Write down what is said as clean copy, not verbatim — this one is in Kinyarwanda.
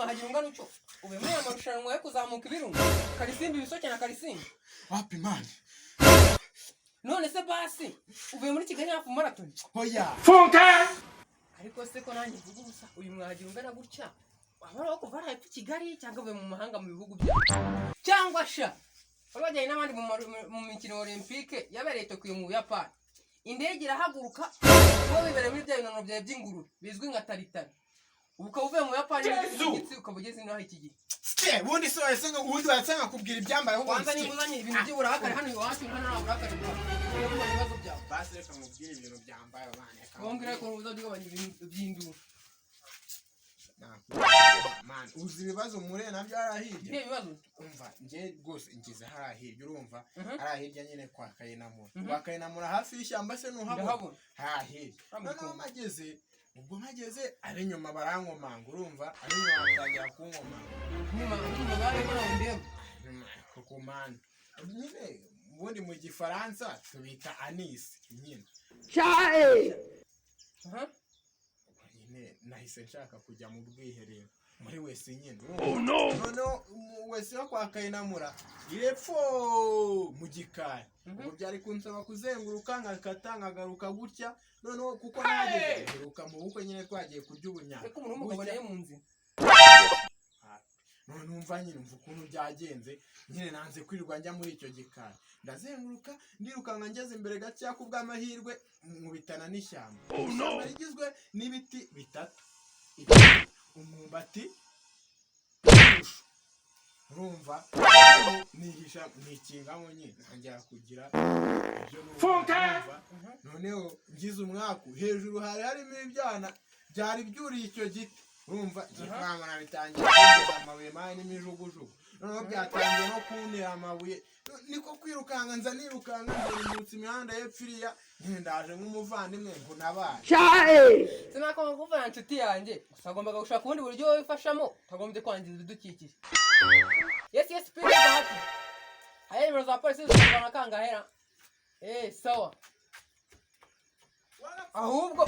mwahagira ungana ucyo ube muri amarushanwa yo kuzamuka ibirunga karisimbi bisoke na karisimbi wapi mani none se basi ube muri Kigali hafu marathon hoya funka ariko se ko nanjye mvuga ubusa uyu mwahagira ungana gutya wabara ko vara hepfo Kigali cyangwa ube mu mahanga mu bihugu bya cyangwa sha wabajyanye n'abandi mu mikino olympique yabereye Tokyo mu Buyapani indege irahaguruka wowe bibere muri bya bintu bya by'ingurube bizwi nka taritari ubuka uvuye mu Buyapani n'igitsi ukabugeze naho iki gihe bundi so yasenga ubundi wasanga kubwira ibyambaye ho kwanza nimuzanye ibintu by'uburakari hano iwacu nka nta burakari bwa ibibazo byawe basi reka mubwire ibintu byambaye abana bombwira ko uza by'abanye ibintu by'induru man uzi ibibazo mure nabyo arahirye ibibazo umva nje rwose ngize harahirye urumva arahirye nyine kwa Kayinamura hafi y'ishyamba se nuhabona harahirye noneho mageze ubwo mageze ari nyuma barankomanga urumva ari nyuma batangira kunkomanga nyuma bareko na ndembe kukumana nyine ubundi mu gifaransa tubita anis nyine chae nyine nahise nshaka kujya mu bwiherero muri wese nyine oh no no wese yo kwa Kayinamura irepfo mu gikari ubwo byari kunsaba kuzenguruka nkakata nkagaruka gutya noneho kuko nageze heruka mu bukwe nyine twagiye kurya ubunyama ariko umuntu umugabane mu nzi none umva nyine umva ukuntu byagenze nyine nanze kwirirwa njya muri icyo gikari ndazenguruka ndirukanka ngeze imbere gaciya ku bw'amahirwe nkubitana n'ishyamba ishyamba rigizwe n'ibiti bitatu umwumbati urumva nihisha nikingamo nyine ntangira kugira ibyo numva noneho ngize umwaku hejuru hari harimo ibyana byari byuriye icyo giti urumva gifamana bitangiye kugeza amabuye mayi n'imijugujugu noneho byatangiye no kuntera amabuye niko kwirukanga nza nirukanga nzengurutse imihanda y'epfiriya ndaje nk'umuvandimwe ngo nabaye sinakoma kuvana inshuti yanjye usagombaga gushaka ubundi buryo wifashamo utagombye kwangiza ibidukikije yes perezida hafi haya nimero za polisi zikubana kangahera sawa ahubwo